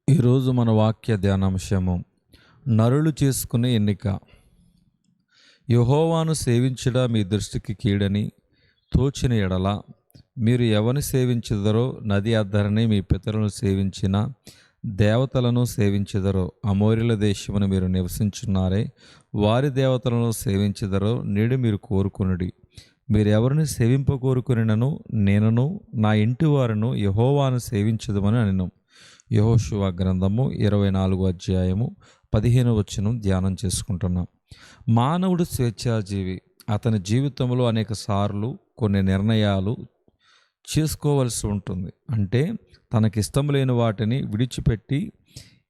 ఈరోజు మన వాక్య ధ్యానాంశము నరులు చేసుకునే ఎన్నిక. యెహోవాను సేవించుట మీ దృష్టికి కీడని తోచిన ఎడల మీరు ఎవరిని సేవించుదరో నది అద్దరని మీ పితరులను సేవించిన దేవతలను సేవించుదరో. అమోరీల దేశమును మీరు నివసించున్నారే, వారి దేవతలను సేవించుదరో నేడు మీరు కోరుకునుడి. మీరెవరిని సేవింపకోరుకునినను నేనును నా ఇంటి వారును యెహోవాను సేవించుదమని అనెను. యెహోషువ గ్రంథము 24వ అధ్యాయము 15వ వచనం ధ్యానం చేసుకుంటున్నాం. మానవుడు స్వేచ్ఛాజీవి. అతని జీవితంలో అనేక సార్లు కొన్ని నిర్ణయాలు చేసుకోవలసి ఉంటుంది. అంటే తనకిష్టం లేని వాటిని విడిచిపెట్టి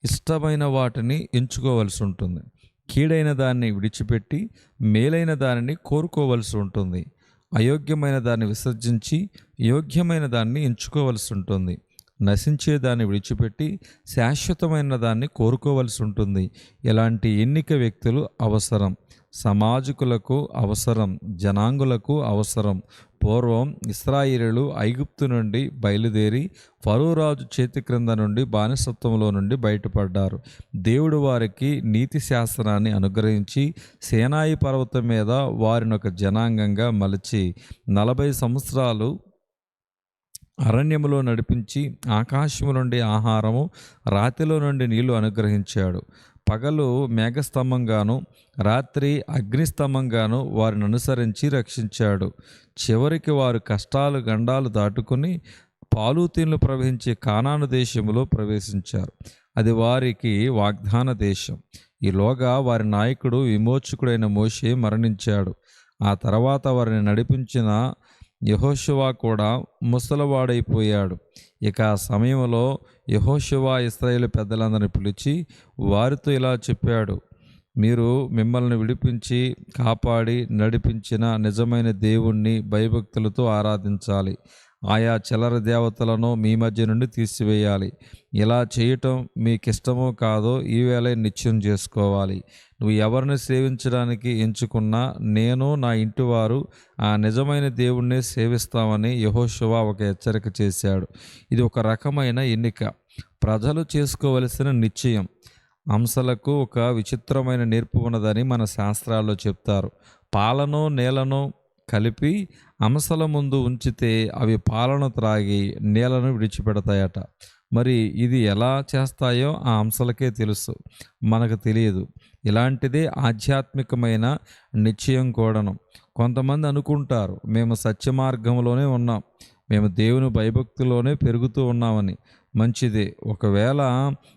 ఇష్టమైన వాటిని ఎంచుకోవలసి ఉంటుంది. కీడైన దాన్ని విడిచిపెట్టి మేలైన దానిని కోరుకోవలసి ఉంటుంది. అయోగ్యమైన దాన్ని విసర్జించి యోగ్యమైన దాన్ని ఎంచుకోవలసి ఉంటుంది. నశించే దాన్ని విడిచిపెట్టి శాశ్వతమైన దాన్ని కోరుకోవలసి ఉంటుంది. ఇలాంటి ఎన్నిక వ్యక్తులు అవసరం. సమాజకులకు అవసరం, జనాంగులకు అవసరం. పూర్వం ఇశ్రాయేలీయులు ఐగుప్తు నుండి బయలుదేరి ఫరో రాజు చేతి క్రింద నుండి బానిసత్వంలో నుండి బయటపడ్డారు. దేవుడు వారికి నీతి శాస్త్రాన్ని అనుగ్రహించి సీనాయి పర్వతం మీద వారిని ఒక జనాంగంగా మలిచి 40 సంవత్సరాలు అరణ్యములో నడిపించి ఆకాశము నుండి ఆహారము, రాతిలో నుండి నీళ్లు అనుగ్రహించాడు. పగలు మేఘస్తంభంగాను రాత్రి అగ్నిస్తంభంగాను వారిని అనుసరించి రక్షించాడు. చివరికి వారు కష్టాలు గండాలు దాటుకుని పాలుతీన్లు ప్రవహించే కానాను దేశములో ప్రవేశించారు. అది వారికి వాగ్దాన దేశం. ఈలోగా వారి నాయకుడు విమోచకుడైన మోషే మరణించాడు. ఆ తర్వాత వారిని నడిపించిన యెహోషువ కూడా ముసలివాడైపోయాడు. ఇక ఆ సమయంలో యెహోషువ ఇశ్రాయేలు పెద్దలందరిని పిలిచి వారితో ఇలా చెప్పాడు: మీరు మిమ్మల్ని విడిపించి కాపాడి నడిపించిన నిజమైన దేవుణ్ణి భయభక్తులతో ఆరాధించాలి. ఆయా చిల్లర దేవతలను మీ మధ్య నుండి తీసివేయాలి. ఇలా చేయటం మీకిష్టమో కాదో ఈవేళ నిశ్చయం చేసుకోవాలి. నువ్వు ఎవరిని సేవించడానికి ఎంచుకున్నా నేను నా ఇంటివారు ఆ నిజమైన దేవుణ్ణే సేవిస్తామని యెహోషువ ఒక హెచ్చరిక చేశాడు. ఇది ఒక రకమైన ఎన్నిక, ప్రజలు చేసుకోవలసిన నిశ్చయం. అంశలకు ఒక విచిత్రమైన నేర్పు ఉన్నదని మన శాస్త్రాల్లో చెప్తారు. పాలను నీళ్లను కలిపి అంశల ముందు ఉంచితే అవి పాలను త్రాగి నీళ్లను విడిచిపెడతాయట. మరి ఇది ఎలా చేస్తాయో ఆ అంశలకే తెలుసు, మనకు తెలియదు. ఇలాంటిదే ఆధ్యాత్మికమైన నిశ్చయం కూడాను. కొంతమంది అనుకుంటారు, మేము సత్య మార్గంలోనే ఉన్నాం, మేము దేవుని భయభక్తిలోనే పెరుగుతూ ఉన్నామని. మంచిదే. ఒకవేళ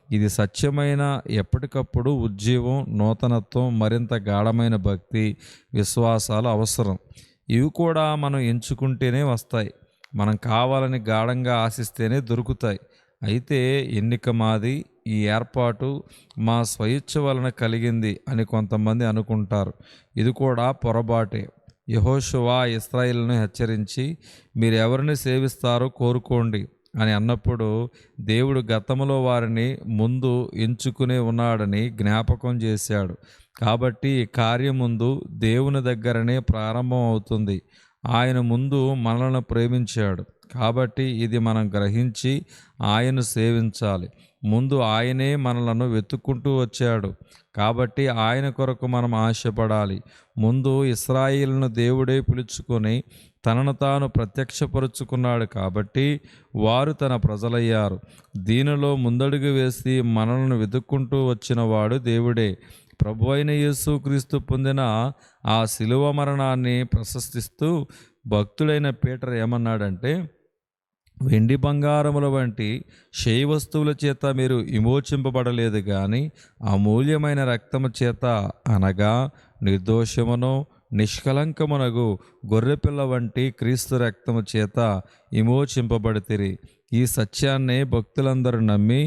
ఇది సత్యమైన ఎప్పటికప్పుడు ఉజ్జీవం, నూతనత్వం, మరింత గాఢమైన భక్తి, విశ్వాసాలు అవసరం. ఇవి కూడా మనం ఎంచుకుంటేనే వస్తాయి. మనం కావాలని గాఢంగా ఆశిస్తేనే దొరుకుతాయి. అయితే ఎన్నిక మాది, ఈ ఏర్పాటు మా స్వయిచ్ఛ వలన కలిగింది అని కొంతమంది అనుకుంటారు. ఇది కూడా పొరపాటే. యెహోషువ ఇశ్రాయేలును హెచ్చరించి మీరు ఎవరిని సేవిస్తారో కోరుకోండి అని అన్నప్పుడు దేవుడు గతంలో వారిని ముందు ఎంచుకునే ఉన్నాడని జ్ఞాపకం చేశాడు. కాబట్టి ఈ కార్యం ముందు దేవుని దగ్గరనే ప్రారంభం అవుతుంది. ఆయన ముందు మనలను ప్రేమించాడు కాబట్టి ఇది మనం గ్రహించి ఆయన్ను సేవించాలి. ముందు ఆయనే మనలను వెతుక్కుంటూ వచ్చాడు కాబట్టి ఆయన కొరకు మనం ఆశపడాలి. ముందు ఇశ్రాయేలును దేవుడే పిలుచుకొని తనను తాను ప్రత్యక్షపరుచుకున్నాడు కాబట్టి వారు తన ప్రజలయ్యారు. దీనిలో ముందడుగు వేసి మనలను వెతుక్కుంటూ వచ్చిన వాడు దేవుడే. ప్రభువైన యేసుక్రీస్తు పొందిన ఆ శిలువ మరణాన్ని ప్రశస్తిస్తూ భక్తుడైన పీటర్ ఏమన్నాడంటే, వెండి బంగారముల వంటి క్షయ వస్తువుల చేత మీరు విమోచింపబడలేదు కానీ అమూల్యమైన రక్తము చేత, అనగా నిర్దోషమును నిష్కలంకమునగు గొర్రెపిల్ల వంటి క్రీస్తు రక్తము చేత విమోచింపబడితిరి. ఈ సత్యాన్నే భక్తులందరూ నమ్మి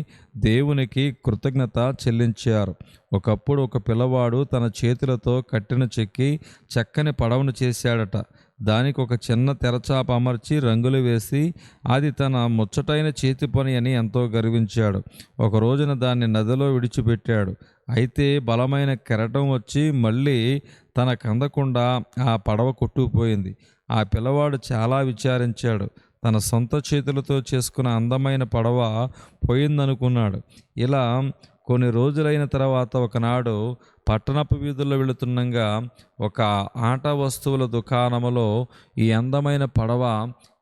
దేవునికి కృతజ్ఞత చెల్లించారు. ఒకప్పుడు ఒక పిల్లవాడు తన చేతులతో కట్టెను చెక్కి చక్కని పడవను చేశాడట. దానికి ఒక చిన్న తెరచాప అమర్చి రంగులు వేసి అది తన ముచ్చటైన చేతి పని అని ఎంతో గర్వించాడు. ఒక రోజున దాన్ని నదిలో విడిచిపెట్టాడు. అయితే బలమైన కెరటం వచ్చి మళ్ళీ తన కందకుండా ఆ పడవ కొట్టుకుపోయింది. ఆ పిల్లవాడు చాలా విచారించాడు. తన సొంత చేతులతో చేసుకున్న అందమైన పడవ పోయిందనుకున్నాడు. ఇలా కొన్ని రోజులైన తర్వాత ఒకనాడు పట్టణపు వీధుల్లో వెళుతుండగా ఒక ఆట వస్తువుల దుకాణములో ఈ అందమైన పడవ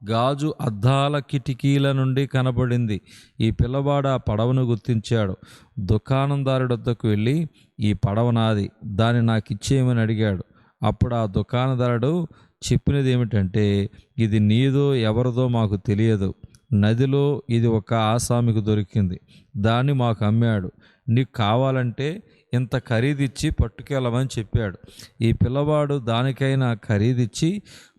గాజు అద్దాల కిటికీల నుండి కనబడింది. ఈ పిల్లవాడు ఆ పడవను గుర్తించాడు. దుకాణందారుడి వద్దకు వెళ్ళి, ఈ పడవ నాది, దాన్ని నాకు ఇచ్చేయమని అడిగాడు. అప్పుడు ఆ దుకాణదారుడు చెప్పినది ఏమిటంటే, ఇది నీదో ఎవరిదో మాకు తెలియదు, నదిలో ఇది ఒక ఆసామికి దొరికింది, దాన్ని మాకు అమ్మాడు, నీకు కావాలంటే ఇంత ఖరీదిచ్చి పట్టుకెళ్ళమని చెప్పాడు. ఈ పిల్లవాడు దానికైనా ఖరీదిచ్చి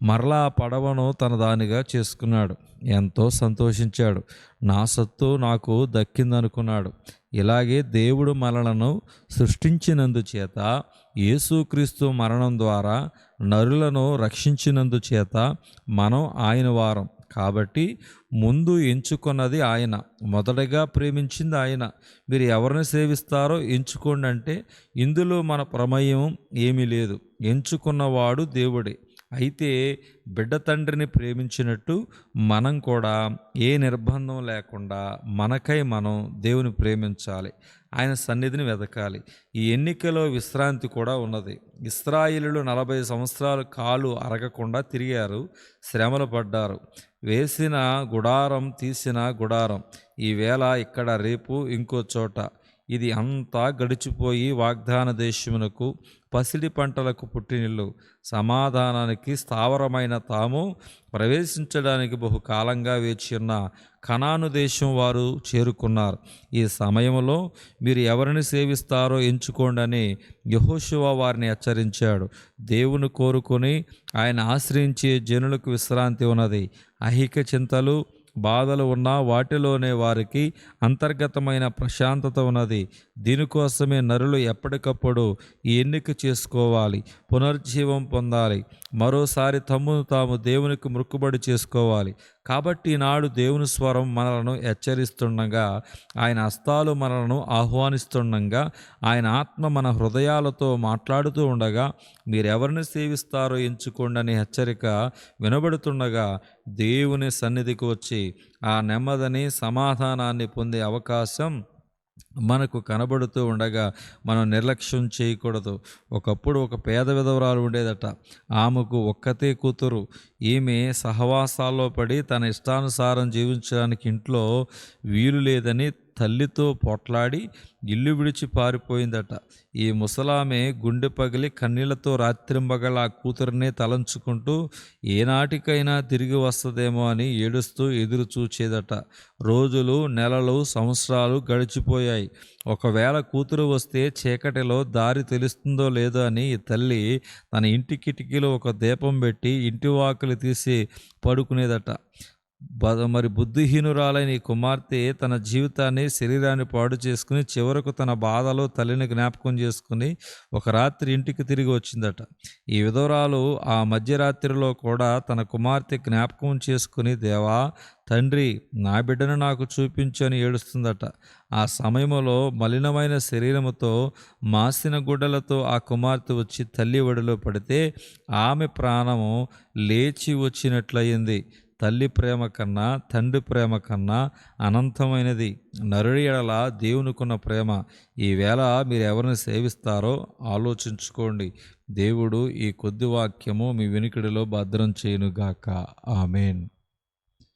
మరలా ఆ పడవను తన దానిగా చేసుకున్నాడు. ఎంతో సంతోషించాడు. నా సొత్తు నాకు దక్కిందనుకున్నాడు. ఇలాగే దేవుడు మనలను సృష్టించినందుచేత, యేసుక్రీస్తు మరణం ద్వారా నరులను రక్షించినందుచేత మనం ఆయన వారం. కాబట్టి ముందు ఎంచుకున్నది ఆయన, మొదటగా ప్రేమించింది ఆయన. మీరు ఎవరిని సేవిస్తారో ఎంచుకోండి అంటే ఇందులో మన ప్రమేయం ఏమీ లేదు. ఎంచుకున్నవాడు దేవుడే. అయితే బిడ్డ తండ్రిని ప్రేమించినట్టు మనం కూడా ఏ నిర్బంధం లేకుండా మనకై మనం దేవుని ప్రేమించాలి, ఆయన సన్నిధిని వెతకాలి. ఈ ఎన్నికలో విశ్రాంతి కూడా ఉన్నది. ఇశ్రాయేలీయులు 40 సంవత్సరాలు కాలు అరగకుండా తిరిగారు, శ్రమలు పడ్డారు. వేసిన గుడారం, తీసిన గుడారం, ఈవేళ ఇక్కడ, రేపు ఇంకో చోట, ఇది అంతా గడిచిపోయి వాగ్దాన దేశమునకు, పసిడి పంటలకు పుట్టినిల్లు, సమాధానానికి స్థావరమైన తాము ప్రవేశించడానికి బహుకాలంగా వేచి ఉన్న కనాను దేశం వారు చేరుకున్నారు. ఈ సమయంలో మీరు ఎవరిని సేవిస్తారో ఎంచుకోండి అని యెహోషువ వారిని హెచ్చరించాడు. దేవుని కోరుకొని ఆయన ఆశ్రయించే జనులకు విశ్రాంతి ఉన్నది. ఐహిక చింతలు, బాధలు ఉన్నా వాటిలోనే వారికి అంతర్గతమైన ప్రశాంతత ఉన్నది. దీనికోసమే నరులు ఎప్పటికప్పుడు ఈ ఎన్నిక చేసుకోవాలి, పునర్జీవం పొందాలి, మరోసారి తమ్మును తాము దేవునికి మొక్కుబడి చేసుకోవాలి. కాబట్టి ఈనాడు దేవుని స్వరం మనలను హెచ్చరిస్తుండగా, ఆయన హస్తాలు మనలను ఆహ్వానిస్తుండగా, ఆయన ఆత్మ మన హృదయాలతో మాట్లాడుతూ ఉండగా, మీరెవరిని సేవిస్తారో ఎంచుకోండి అనే హెచ్చరిక వినబడుతుండగా, దేవుని సన్నిధికి వచ్చి ఆ నెమ్మదిని, సమాధానాన్ని పొందే అవకాశం మనకు కనబడుతూ ఉండగా మనం నిర్లక్ష్యం చేయకూడదు. ఒకప్పుడు ఒక పేద విధవరాలు ఉండేదట. ఆమెకు ఒక్కతే కూతురు. ఈమె సహవాసాల్లో పడి తన ఇష్టానుసారం జీవించడానికి ఇంట్లో వీలు లేదని తల్లితో పోట్లాడి ఇల్లు విడిచి పారిపోయిందట. ఈ ముసలామె గుండె పగిలి కన్నీళ్లతో రాత్రింబగల ఆ కూతురునే తలంచుకుంటూ ఏనాటికైనా తిరిగి వస్తుందేమో అని ఏడుస్తూ ఎదురు చూచేదట. రోజులు, నెలలు, సంవత్సరాలు గడిచిపోయాయి. ఒకవేళ కూతురు వస్తే చీకటిలో దారి తెలుస్తుందో లేదో అని ఈ తల్లి తన ఇంటి కిటికీలో ఒక దీపం పెట్టి ఇంటి వాకిలి తీసి పడుకునేదట. మరి బుద్ధిహీనురాలైన ఈ కుమార్తె తన జీవితాన్ని, శరీరాన్ని పాడు చేసుకుని చివరకు తన బాధలో తల్లిని జ్ఞాపకం చేసుకుని ఒక రాత్రి ఇంటికి తిరిగి వచ్చిందట. ఈ విధవరాలు ఆ మధ్యరాత్రిలో కూడా తన కుమార్తె జ్ఞాపకం చేసుకుని, దేవా తండ్రి, నా బిడ్డను నాకు చూపించు అని ఏడుస్తుందట. ఆ సమయంలో మలినమైన శరీరముతో, మాసిన గుడ్డలతో ఆ కుమార్తె వచ్చి తల్లి ఒడిలో పడితే ఆమె ప్రాణము లేచి వచ్చినట్లయింది. తల్లి ప్రేమ కన్నా, తండ్రి ప్రేమ కన్నా అనంతమైనది నరుడి ఎడల దేవునికున్న ప్రేమ. ఈవేళ మీరు ఎవరిని సేవిస్తారో ఆలోచించుకోండి. దేవుడు ఈ కొద్ది వాక్యము మీ వినికిడిలో భద్రం చేయునుగాక. ఆమేన్.